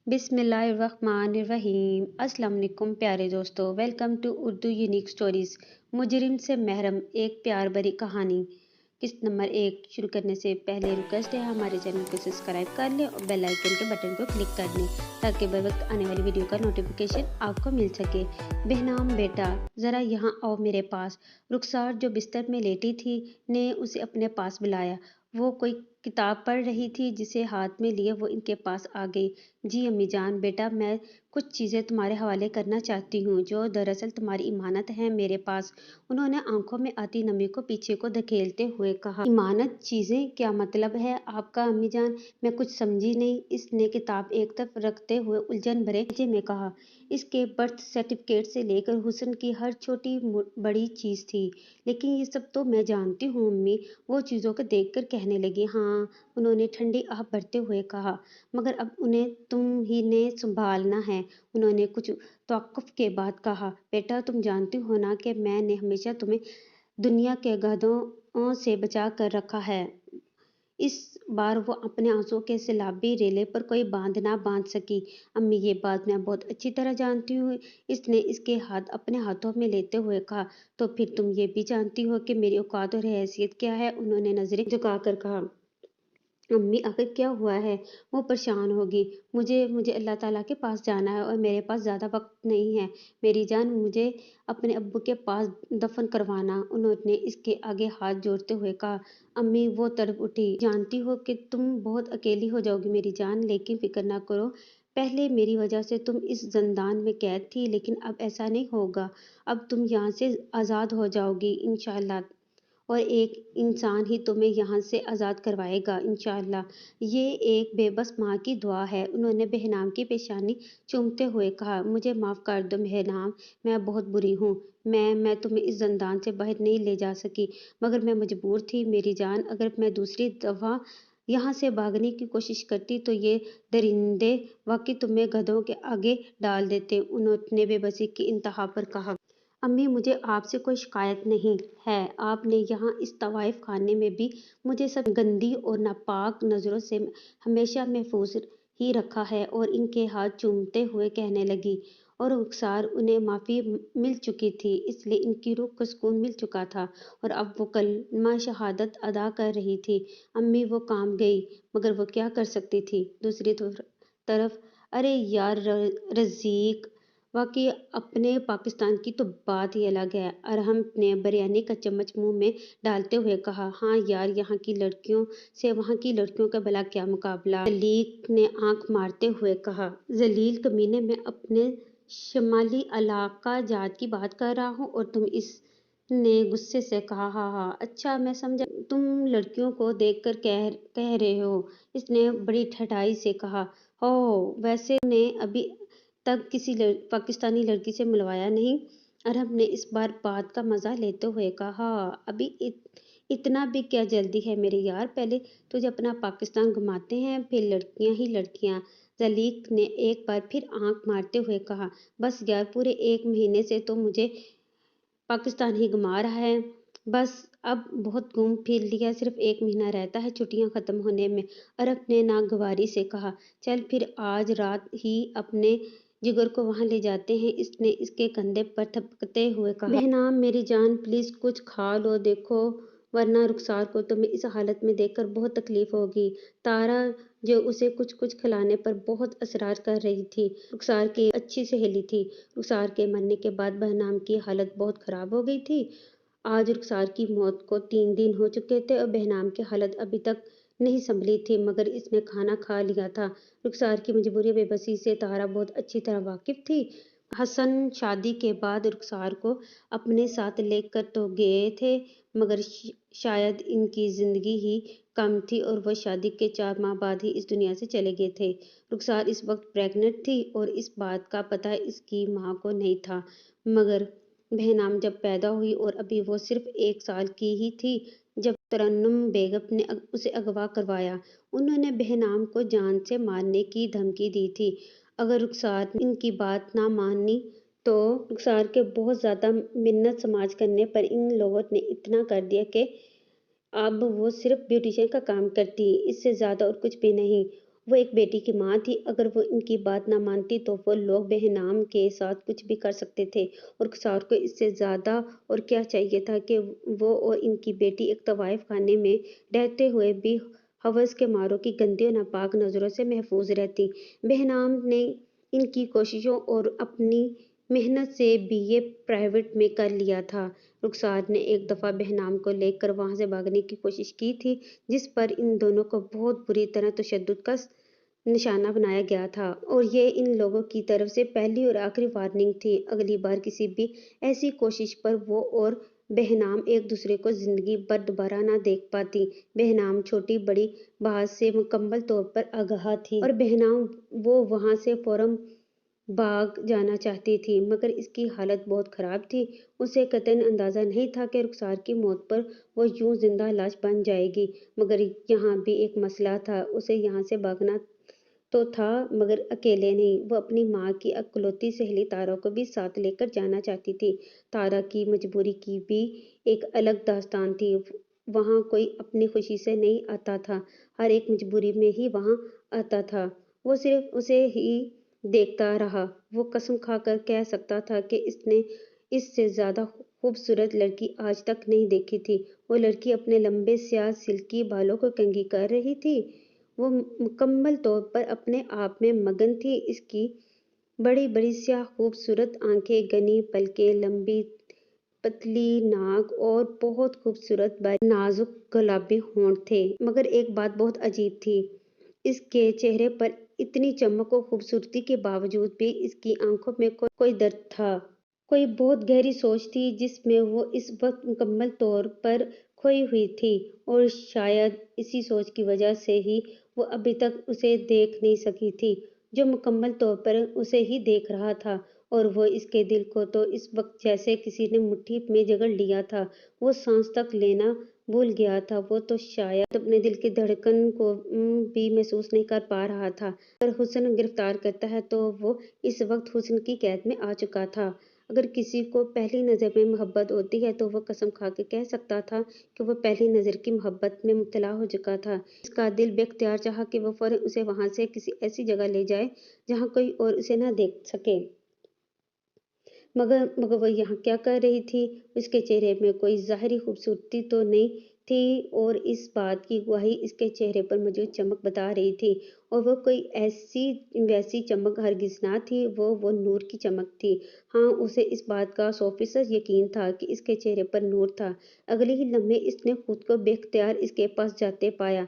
بسم اللہ الرحمن الرحیم۔ السلام علیکم پیارے دوستو، welcome to Urdu unique stories. مجرم سے محرم، ایک پیار بھری کہانی، قسط نمبر 1 شروع کرنے سے پہلے ریکویسٹ ہے ہمارے چینل کو سبسکرائب کر لیں اور بیل آئیکن کے بٹن کو کلک کر لیں تاکہ بر وقت آنے والی ویڈیو کا نوٹیفیکیشن آپ کو مل سکے۔ بہنام بیٹا ذرا یہاں آؤ میرے پاس۔ رخسار جو بستر میں لیٹی تھی نے اسے اپنے پاس بلایا۔ وہ کوئی کتاب پڑھ رہی تھی جسے ہاتھ میں لیے وہ ان کے پاس آ گئی۔ جی امی جان، بیٹا میں کچھ چیزیں تمہارے حوالے کرنا چاہتی ہوں جو دراصل تمہاری امانت ہیں میرے پاس۔ انہوں نے آنکھوں میں آتی نمی کو پیچھے کو دھکیلتے ہوئے کہا۔ امانت چیزیں کیا مطلب ہے آپ کا امی جان؟ میں کچھ سمجھی نہیں۔ اس نے کتاب ایک طرف رکھتے ہوئے الجھن بھرے لہجے میں کہا۔ اس کے برتھ سرٹیفکیٹ سے لے کر حسن کی ہر چھوٹی بڑی چیز تھی۔ لیکن یہ سب تو میں جانتی ہوں امی، وہ چیزوں کو دیکھ کر کہنے لگی۔ ہاں، انہوں نے ٹھنڈی آہ بھرتے ہوئے کہا، مگر اب انہیں تم ہی نے سنبھالنا ہے۔ انہوں نے کچھ توقف کے بعد کہا، بیٹا تم جانتی ہو نا کہ میں نے ہمیشہ تمہیں دنیا کے گدھوں سے بچا کر رکھا ہے۔ اس بار وہ اپنے آنسوؤں کے سیلابی ریلے پر کوئی باندھ نہ باندھ سکی۔ امی یہ بات میں بہت اچھی طرح جانتی ہوں، اس نے اس کے ہاتھ اپنے ہاتھوں میں لیتے ہوئے کہا۔ تو پھر تم یہ بھی جانتی ہو کہ میری اوقات اور حیثیت کیا ہے؟ انہوں نے نظریں جھکا کر کہا۔ امی آخر کیا ہوا ہے؟ وہ پریشان ہوگی۔ مجھے اللہ تعالیٰ کے پاس جانا ہے اور میرے پاس زیادہ وقت نہیں ہے میری جان، مجھے اپنے ابو کے پاس دفن کروانا۔ انہوں نے اس کے آگے ہاتھ جوڑتے ہوئے کہا۔ امی وہ تڑپ اٹھی۔ جانتی ہو کہ تم بہت اکیلی ہو جاؤ گی میری جان، لیکن فکر نہ کرو، پہلے میری وجہ سے تم اس زندان میں قید تھی لیکن اب ایسا نہیں ہوگا۔ اب تم یہاں سے آزاد ہو جاؤ گی انشاءاللہ، اور ایک انسان ہی تمہیں یہاں سے آزاد کروائے گا انشاءاللہ۔ یہ ایک بے بس ماں کی دعا ہے۔ انہوں نے بہنام کی پیشانی چومتے ہوئے کہا۔ مجھے معاف کر دو بہنام، میں بہت بری ہوں۔ میں تمہیں اس زندان سے باہر نہیں لے جا سکی، مگر میں مجبور تھی میری جان۔ اگر میں دوسری دفعہ یہاں سے بھاگنے کی کوشش کرتی تو یہ درندے واقعی تمہیں گدھوں کے آگے ڈال دیتے۔ انہوں نے بے بسی کی انتہا پر کہا۔ امی مجھے آپ سے کوئی شکایت نہیں ہے، آپ نے یہاں اس طوائف خانے میں بھی مجھے سب گندی اور ناپاک نظروں سے ہمیشہ محفوظ ہی رکھا ہے۔ اور ان کے ہاتھ چومتے ہوئے کہنے لگی، اور رخسار انہیں معافی مل چکی تھی، اس لیے ان کی روح کو سکون مل چکا تھا اور اب وہ کلمہ شہادت ادا کر رہی تھی۔ امی وہ کام گئی، مگر وہ کیا کر سکتی تھی؟ دوسری طرف ارے یار رزیق، واقعی اپنے پاکستان کی تو بات ہی الگ ہے، ارحم نے بریانی کا چمچ منہ میں ڈالتے ہوئے کہا۔ ہاں یار، یہاں کی لڑکیوں سے وہاں کی لڑکیوں کا بھلا کیا مقابلہ؟ زلیخا نے آنکھ مارتے ہوئے کہا۔ ذلیل کمینے، میں اپنے شمالی علاقہ جات کی بات کر رہا ہوں اور تم؟ اس نے غصے سے کہا۔ ہاں ہاں، اچھا میں سمجھا تم لڑکیوں کو دیکھ کر کہہ رہے ہو، اس نے بڑی ٹھٹائی سے کہا۔ ویسے تم نے ابھی تک کسی پاکستانی لڑکی سے ملوایا نہیں؟ ارحم نے اس بار بات کا مزہ لیتے ہوئے کہا۔ ہاں، ابھی اتنا بھی کیا جلدی ہے میرے یار، پہلے تجھے اپنا پاکستان گھماتے ہیں، پھر لڑکیاں ہی لڑکیاں۔ زلیخا نے ایک بار پھر آنکھ مارتے ہوئے کہا۔ بس یار، پورے 1 مہینے سے تو مجھے پاکستان ہی گھما رہا ہے، بس اب بہت گھوم پھر لیا، صرف 1 مہینہ رہتا ہے چھٹیاں ختم ہونے میں۔ ارحم نے ناگواری سے کہا۔ چل پھر آج رات ہی اپنے جگر کو وہاں لے جاتے ہیں، اس نے اس کے کندھے پر تھپکتے ہوئے کہا۔ بہنام میری جان پلیز کچھ کھا لو دیکھو، ورنہ رخسار کو تمہیں اس حالت میں دیکھ کر بہت تکلیف ہوگی۔ تارا جو اسے کچھ کھلانے پر بہت اصرار کر رہی تھی، رخسار کی اچھی سہیلی تھی۔ رخسار کے مرنے کے بعد بہنام کی حالت بہت خراب ہو گئی تھی۔ آج رخسار کی موت کو 3 دن ہو چکے تھے اور بہنام کی حالت ابھی تک نہیں سنبھلی تھی، مگر اس نے کھانا کھا لیا تھا۔ رخسار کی مجبوری بے بسی سے تارا بہت اچھی طرح واقف تھی۔ حسن شادی کے بعد رخسار کو اپنے ساتھ لے کر تو گئے تھے، مگر شاید ان کی زندگی ہی کم تھی اور وہ شادی کے 4 ماہ بعد ہی اس دنیا سے چلے گئے تھے۔ رخسار اس وقت پریگننٹ تھی اور اس بات کا پتہ اس کی ماں کو نہیں تھا، مگر بہنام جب پیدا ہوئی اور ابھی وہ صرف 1 سال کی ہی تھی جب ترنم بیگم نے اسے اغوا کروایا۔ انہوں نے بہنام کو جان سے مارنے کی دھمکی دی تھی اگر رخسار نے ان کی بات نہ مانی تو۔ رخسار کے بہت زیادہ منت سماج کرنے پر ان لوگوں نے اتنا کر دیا کہ اب وہ صرف بیوٹیشین کا کام کرتی، اس سے زیادہ اور کچھ بھی نہیں۔ وہ ایک بیٹی کی ماں تھی، اگر وہ ان کی بات نہ مانتی تو وہ لوگ بہنام کے ساتھ کچھ بھی کر سکتے تھے، اور رخسار کو اس سے زیادہ اور کیا چاہیے تھا کہ وہ اور ان کی بیٹی ایک طوائف خانے میں رہتے ہوئے بھی حوث کے ماروں کی گندی اور ناپاک نظروں سے محفوظ رہتی۔ بہنام نے ان کی کوششوں اور اپنی محنت سے BA پرائیویٹ میں کر لیا تھا۔ رخسار نے ایک دفعہ بہنام کو لے کر وہاں سے بھاگنے کی کوشش کی تھی، جس پر ان دونوں کو بہت بری طرح تشدد کا نشانہ بنایا گیا تھا، اور یہ ان لوگوں کی طرف سے پہلی اور آخری وارننگ تھی۔ اگلی بار کسی بھی ایسی کوشش پر وہ اور بہنام ایک دوسرے کو زندگی بھر دوبارہ نہ دیکھ پاتی۔ بہنام چھوٹی بڑی بات سے مکمل طور پر آگاہ تھی، اور بہنام وہ وہاں سے فوراً بھاگ جانا چاہتی تھی، مگر اس کی حالت بہت خراب تھی۔ اسے قطعاً اندازہ نہیں تھا کہ رخسار کی موت پر وہ یوں زندہ لاش بن جائے گی، مگر یہاں بھی ایک مسئلہ تھا۔ اسے یہاں سے بھاگنا تو تھا، مگر اکیلے نہیں۔ وہ اپنی ماں کی اکلوتی سہیلی تارا کو بھی ساتھ لے کر جانا چاہتی تھی۔ تارا کی مجبوری کی بھی ایک الگ داستان تھی۔ وہاں کوئی اپنی خوشی سے نہیں آتا تھا، ہر ایک مجبوری میں ہی وہاں آتا تھا۔ وہ صرف اسے ہی دیکھتا رہا۔ وہ قسم کھا کر کہہ سکتا تھا کہ اس نے اس سے زیادہ خوبصورت لڑکی آج تک نہیں دیکھی تھی۔ وہ لڑکی اپنے لمبے سیاہ سلکی بالوں کو کنگھی کر رہی تھی۔ وہ مکمل طور پر اپنے آپ میں مگن تھی۔ اس کی بڑی بڑی سیاہ خوبصورت آنکھیں، گھنی پلکیں، لمبی پتلی ناک اور بہت خوبصورت نازک گلابی ہونٹ تھے۔ مگر ایک بات بہت عجیب تھی، اس کے چہرے پر اتنی چمک اور خوبصورتی کے باوجود بھی اس کی آنکھوں میں کوئی درد تھا، کوئی بہت گہری سوچ تھی جس میں وہ اس وقت مکمل طور پر کھوئی ہوئی تھی، اور شاید اسی سوچ کی وجہ سے ہی وہ ابھی تک اسے دیکھ نہیں سکی تھی، جو مکمل طور پر اسے ہی دیکھ رہا تھا، اور وہ اس کے دل کو تو اس وقت جیسے کسی نے مٹھی میں جکڑ لیا تھا۔ وہ سانس تک لینا بھول گیا تھا۔ وہ تو شاید اپنے دل کی دھڑکن کو بھی محسوس نہیں کر پا رہا تھا۔ اگر حسن گرفتار کرتا ہے تو وہ اس وقت حسن کی قید میں آ چکا تھا۔ اگر کسی کو پہلی نظر میں محبت ہوتی ہے تو وہ قسم کھا کے کہہ سکتا تھا کہ وہ پہلی نظر کی محبت میں مبتلا ہو چکا تھا۔ اس کا دل بے اختیار چاہا کہ وہ فوراً اسے وہاں سے کسی ایسی جگہ لے جائے جہاں کوئی اور اسے نہ دیکھ سکے۔ مگر وہ یہاں کیا کر رہی تھی؟ اس کے چہرے میں کوئی ظاہری خوبصورتی تو نہیں تھی، اور اس بات کی گواہی اس کے چہرے پر موجود چمک بتا رہی تھی، اور وہ کوئی ویسی چمک ہرگز نہ تھی، وہ نور کی چمک تھی۔ ہاں، اسے اس بات کا 100% یقین تھا کہ اس کے چہرے پر نور تھا۔ اگلے ہی لمحے اس نے خود کو بے اختیار اس کے پاس جاتے پایا۔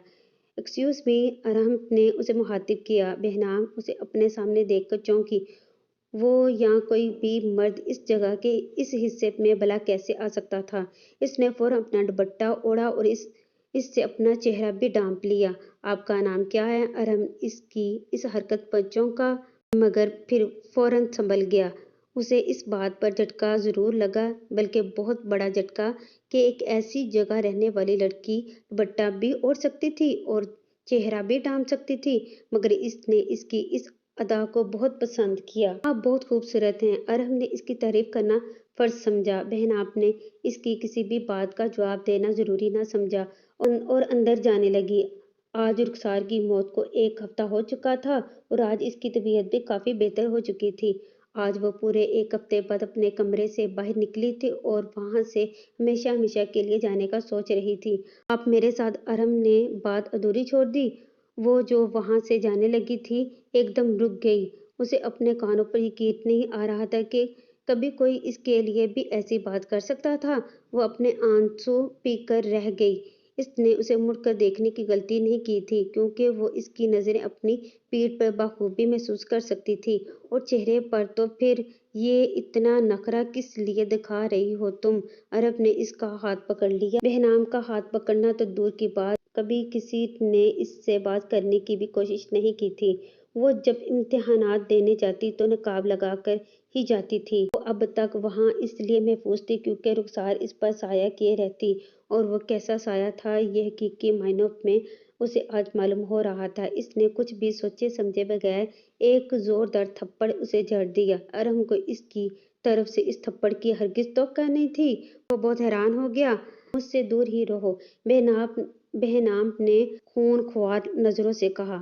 ایکسکیوز می، ارہم نے اسے مخاطب کیا۔ بہنام اسے اپنے سامنے دیکھ کر چونکی۔ وہ یا کوئی بھی مرد اس جگہ کے اس حصے میں بھلا کیسے آ سکتا تھا؟ اس نے فوراً اپنا دوپٹہ اوڑھا اور اس سے اپنا چہرہ بھی ڈھانپ لیا۔ آپ کا نام کیا ہے؟ ارہم اس کی اس حرکت پر چونکا، مگر پھر فوراً سنبھل گیا۔ اسے اس بات پر جھٹکا ضرور لگا، بلکہ بہت بڑا جھٹکا، کہ ایک ایسی جگہ رہنے والی لڑکی دوپٹہ بھی اوڑھ سکتی تھی اور چہرہ بھی ڈھانپ سکتی تھی۔ مگر اس نے اس کی اس ادا کو بہت پسند کیا۔ آپ بہت خوبصورت ہیں۔ ارہم نے اس کی تعریف کرنا فرض سمجھا۔ بہنام نے اس کی کسی بھی بات کا جواب دینا ضروری نہ سمجھا اور اندر جانے لگی۔ آج رخسار کی موت کو 1 ہفتہ ہو چکا تھا، اور آج اس کی طبیعت بھی کافی بہتر ہو چکی تھی۔ آج وہ پورے 1 ہفتے بعد اپنے کمرے سے باہر نکلی تھی اور وہاں سے ہمیشہ ہمیشہ کے لیے جانے کا سوچ رہی تھی۔ آپ میرے ساتھ؟ ارہم نے بات ادھوری چھوڑ دی۔ وہ جو وہاں سے جانے لگی تھی ایک دم رک گئی۔ اسے اپنے کانوں پر یقین نہیں آ رہا تھا کہ کبھی کوئی اس کے لیے بھی ایسی بات کر سکتا تھا۔ وہ اپنے آنسو پی کر رہ گئی۔ اس نے اسے مڑ کر دیکھنے کی غلطی نہیں کی تھی، کیونکہ وہ اس کی نظریں اپنی پیٹھ پر بخوبی محسوس کر سکتی تھی، اور چہرے پر تو پھر یہ اتنا نخرہ کس لیے دکھا رہی ہو تم؟ ارہم نے اس کا ہاتھ پکڑ لیا۔ بہنام کا ہاتھ پکڑنا تو دور کی بات، کبھی کسی نے اس سے بات کرنے کی بھی کوشش نہیں کی تھی۔ وہ جب امتحانات دینے جاتی تو نقاب لگا کر ہی جاتی تھی۔ وہ اب تک وہاں اس لیے محفوظ تھی کیونکہ رخسار اس پر سایہ کیے رہتی، اور وہ کیسا سایہ تھا یہ حقیقی معنوں میں اسے آج معلوم ہو رہا تھا۔ اس نے کچھ بھی سوچے سمجھے بغیر ایک زوردار تھپڑ اسے جڑ دیا۔ ارہم کو اس کی طرف سے اس تھپڑ کی ہرگز توقع نہیں تھی۔ وہ بہت حیران ہو گیا۔ مجھ سے دور ہی رہو، بہنام نے خون خوار نظروں سے کہا۔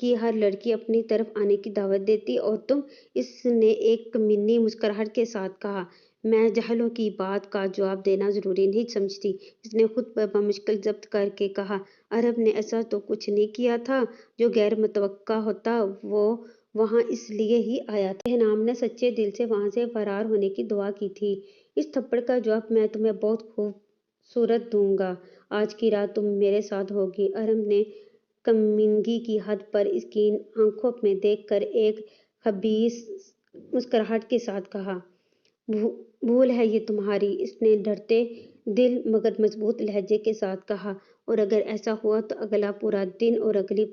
کی ہر لڑکی اپنی طرف آنے کی دعوت دیتی اور تم، اس نے ایک کمینی مسکراہٹ کے ساتھ کہا۔ میں جہلوں کی بات کا جواب دینا ضروری نہیں سمجھتی، اس نے خود پر بمشکل ضبط کر کے کہا۔ ارہم نے ایسا تو کچھ نہیں کیا تھا جو غیر متوقع ہوتا، وہ وہاں اس لیے ہی آیا تھا۔ بہنام نے سچے دل سے وہاں سے فرار ہونے کی دعا کی تھی۔ اس تھپڑ کا جواب میں تمہیں بہت خوبصورت دوں گا۔ آج کی رات تم میرے ساتھ ہوگی۔ ارہم نے کمینگی کی حد پر اس کی آنکھوں میں دیکھ کر ایک خبیث مسکراہٹ کے ساتھ کہا۔ بھول ہے یہ تمہاری، اس نے ڈرتے دل مگر مضبوط لہجے کے ساتھ کہا، اور اگر ایسا ہوا تو اگلا پورا دن اور اگلی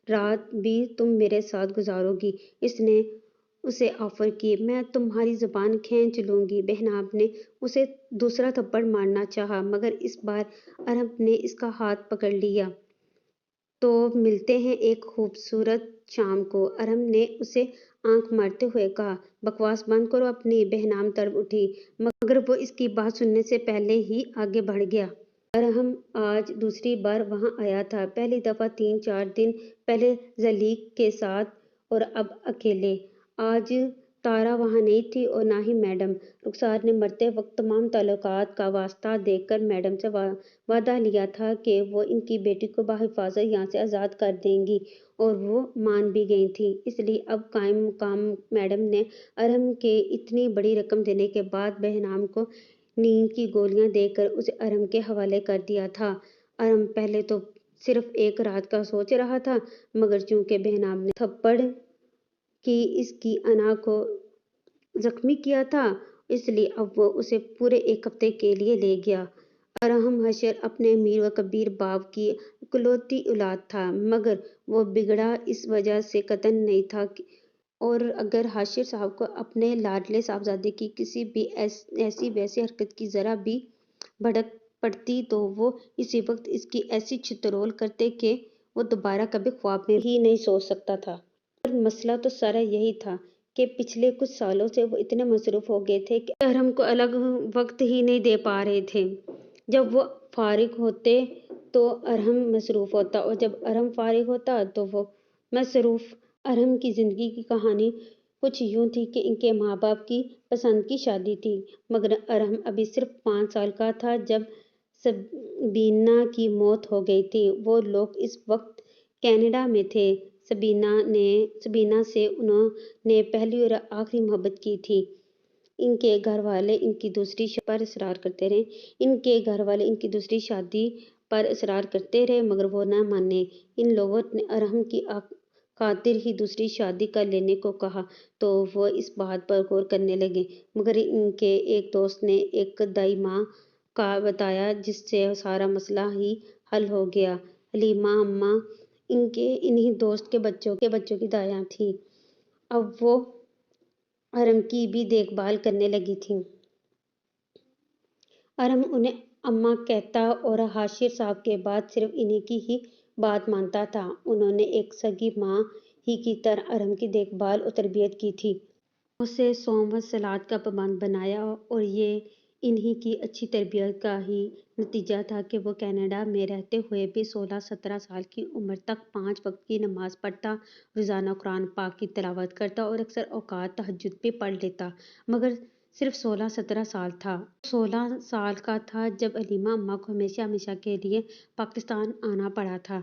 رات بھی تم میرے ساتھ گزارو گی، اس نے اسے آفر کی۔ میں تمہاری زبان کھینچ لوں گی۔ بہنام نے اسے دوسرا تھپڑ مارنا چاہا مگر اس بار ارہم نے اس کا ہاتھ پکڑ لیا۔ تو ملتے ہیں ایک خوبصورت شام کو، ارہم نے اسے آنکھ مارتے ہوئے کہا۔ بکواس بند کرو اپنی، بہنام تڑپ اٹھی، مگر وہ اس کی بات سننے سے پہلے ہی آگے بڑھ گیا۔ ارہم آج دوسری بار وہاں آیا تھا، پہلی دفعہ 3-4 دن پہلے زلیخا کے ساتھ اور اب اکیلے۔ آج تارا وہاں نہیں تھی اور نہ ہی میڈم۔ رخسار نے مرتے وقت تمام تعلقات کا واسطہ دے کر میڈم سے وعدہ لیا تھا کہ وہ ان کی بیٹی کو بحفاظت یہاں سے آزاد کر دیں گی، اور وہ مان بھی گئی تھیں۔ اس لیے اب قائم مقام میڈم نے ارہم کے اتنی بڑی رقم دینے کے بعد بہنام کو نیند کی گولیاں دے کر اسے ارہم کے حوالے کر دیا تھا۔ ارہم پہلے تو صرف ایک رات کا سوچ رہا تھا، مگر چونکہ بہنام نے تھپڑ کی اس کی انا کو زخمی کیا تھا، اس لیے اب وہ اسے پورے ایک ہفتے کے لیے لے گیا۔ ارہم حشر اپنے امیر و کبیر باپ کی اکلوتی اولاد تھا، مگر وہ بگڑا اس وجہ سے قطعاً نہیں تھا، اور اگر حاشر صاحب کو اپنے لاڈلے صاحبزادے کی کسی بھی ایسی ویسی حرکت کی ذرا بھی بھڑک پڑتی تو وہ اسی وقت اس کی ایسی چترول کرتے کہ وہ دوبارہ کبھی خواب میں ہی نہیں سوچ سکتا تھا۔ اور مسئلہ تو سارا یہی تھا کہ پچھلے کچھ سالوں سے وہ اتنے مصروف ہو گئے تھے کہ ارہم کو الگ وقت ہی نہیں دے پا رہے تھے۔ جب وہ فارغ ہوتے تو ارہم مصروف ہوتا، اور جب ارہم فارغ ہوتا تو وہ مصروف۔ ارہم کی زندگی کی کہانی کچھ یوں تھی کہ ان کے ماں باپ کی پسند کی شادی تھی، مگر ارہم ابھی صرف 5 سال کا تھا جب سبینہ کی موت ہو گئی تھی۔ وہ لوگ اس وقت کینیڈا میں تھے۔ سبینہ سے انہوں نے پہلی اور آخری محبت کی تھی۔ ان کے گھر والے ان کی دوسری شادی پر اصرار کرتے رہے مگر وہ نہ مانے۔ ان لوگوں نے ارہم کی خاطر ہی دوسری شادی کر لینے کو کہا تو وہ اس بات پر غور کرنے لگے، مگر ان کے ایک دوست نے ایک دائی ماں کا بتایا جس سے سارا مسئلہ ہی حل ہو گیا۔ حلیمہ اماں ان کے انہی دوست کے بچوں کی دائیاں تھیں۔ اب وہ ارہم کی بھی دیکھ بھال کرنے لگی تھیں۔ ارہم انہیں اماں کہتا اور حاشر صاحب کے بعد صرف انہی کی ہی بات مانتا تھا۔ انہوں نے ایک سگی ماں ہی کی طرح ارہم کی دیکھ بھال اور تربیت کی تھی۔ اسے صوم و صلوات کا پابند بنایا، اور یہ انہی کی اچھی تربیت کا ہی نتیجہ تھا کہ وہ کینیڈا میں رہتے ہوئے بھی 16-17 سال کی عمر تک 5 وقت کی نماز پڑھتا، روزانہ قرآن پاک کی تلاوت کرتا اور اکثر اوقات تہجد بھی پڑھ لیتا، مگر صرف 16-17 سال تھا۔ وہ 16 سال کا تھا جب حلیمہ اماں کو ہمیشہ کے لیے پاکستان آنا پڑا تھا۔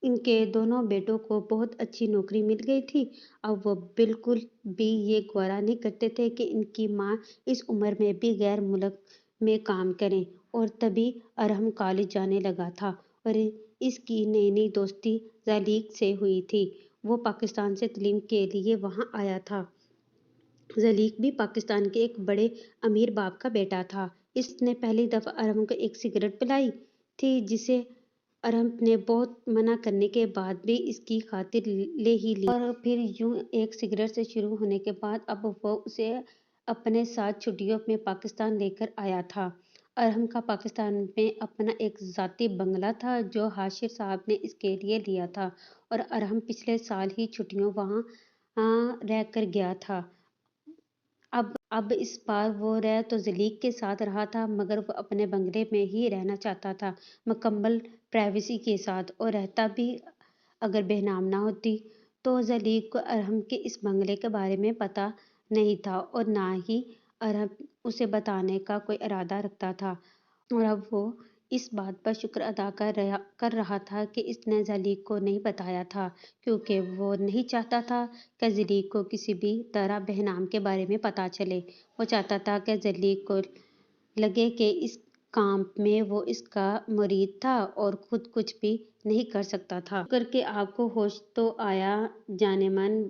ان کے دونوں بیٹوں کو بہت اچھی نوکری مل گئی تھی۔ اب وہ بالکل بھی یہ گوارا نہیں کرتے تھے کہ ان کی ماں اس عمر میں بھی غیر ملک میں کام کریں، اور تبھی ارہم کالج جانے لگا تھا اور اس کی نئی دوستی زلیخا سے ہوئی تھی۔ وہ پاکستان سے تعلیم کے لیے وہاں آیا تھا۔ زلیخا بھی پاکستان کے ایک بڑے امیر باپ کا بیٹا تھا۔ اس نے پہلی دفعہ ارہم کو ایک سگریٹ پلائی تھی جسے ارہم نے بہت منع کرنے کے بعد بھی اس کی خاطر لے ہی لی، اور پھر یوں ایک سگریٹ سے شروع ہونے کے بعد اب وہ اسے اپنے ساتھ چھٹیوں میں پاکستان لے کر آیا تھا۔ ارہم کا پاکستان میں اپنا ایک ذاتی بنگلہ تھا جو حاشر صاحب نے اس کے لیے لیا تھا، اور ارہم پچھلے سال ہی چھٹیوں وہاں رہ کر گیا تھا۔ اب اس بار وہ رہ تو زلیخا کے ساتھ رہا تھا، مگر وہ اپنے بنگلے میں ہی رہنا چاہتا تھا، مکمل پرائیویسی کے ساتھ، اور رہتا بھی اگر بہنام نہ ہوتی تو زلیخا کو ارحم کے اس بنگلے کے بارے میں پتہ نہیں تھا اور نہ ہی ارحم اسے بتانے کا کوئی ارادہ رکھتا تھا، اور اب وہ اس بات پر شکر ادا کر رہا تھا کہ اس نے زلیخا کو نہیں بتایا تھا، کیونکہ وہ نہیں چاہتا تھا کہ زلیخا کو کسی بھی طرح بہنام کے بارے میں پتہ چلے۔ وہ چاہتا تھا کہ زلیخا کو لگے کہ اس کام میں وہ اس کا مرید تھا اور خود کچھ بھی نہیں کر سکتا تھا۔ کر کے آپ کو ہوش تو آیا جانے من،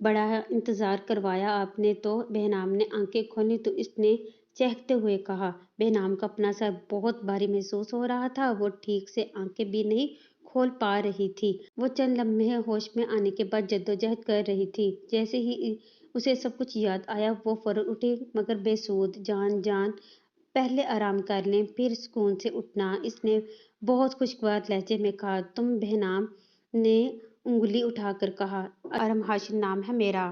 بڑا انتظار کروایا آپ نے تو۔ بہنام نے آنکھیں کھولی تو اس نے چہکتے ہوئے کہا۔ بہنام کو اپنا سر بہت بھاری محسوس ہو رہا تھا، وہ ٹھیک سے آنکھیں بھی نہیں کھول پا رہی تھی۔ وہ چند لمحے ہوش میں آنے کے بعد جدوجہد کر رہی تھی۔ جیسے ہی اسے سب کچھ یاد آیا وہ فوراً اٹھی، مگر بے سود جان پہلے آرام کر لیں پھر سکون سے اٹھنا، اس نے بہت خوشگوار لہجے میں کہا۔ تم؟ بہنام نے انگلی اٹھا کر کہا۔ ارحم حاشر نام ہے میرا۔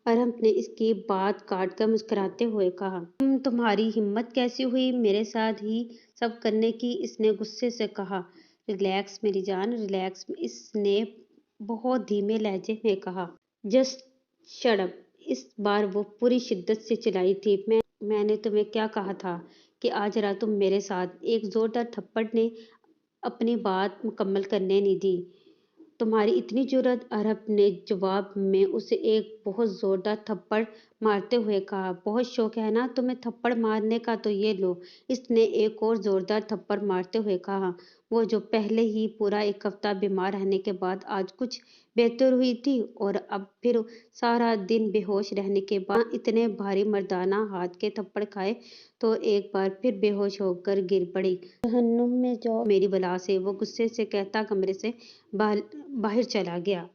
ارحم نے اس کی بات کاٹ کر مسکراتے ہوئے کہا۔ تمہاری ہمت کیسے ہوئی میرے ساتھ یہ سب کرنے کی؟ اس نے غصے سے کہا۔ ریلیکس میری جان، ریلیکس، اس نے بہت دھیمے لہجے میں کہا۔ Just shut up! اس بار وہ پوری شدت سے چلائی تھی۔ میں نے تمہیں کیا کہا تھا کہ آ ذرا تم میرے ساتھ۔ ایک زوردار تھپڑ نے اپنی بات مکمل کرنے نہیں دی۔ تمہاری اتنی جرأت! ارحم نے جواب میں اسے ایک بہت زوردار تھپڑ مارتے ہوئے کہا۔ بہت شوق ہے نا تمہیں تھپڑ مارنے کا، تو یہ لو! اس نے ایک اور زوردار تھپڑ مارتے ہوئے کہا۔ وہ جو پہلے ہی پورا ایک ہفتہ بیمار رہنے کے بعد آج کچھ بہتر ہوئی تھی اور اب پھر سارا دن بے ہوش رہنے کے بعد اتنے بھاری مردانہ ہاتھ کے تھپڑ کھائے تو ایک بار پھر بے ہوش ہو کر گر پڑی۔ جہنم میں جاؤ میری بلا سے! وہ غصے سے کہتا کمرے سے باہر چلا گیا۔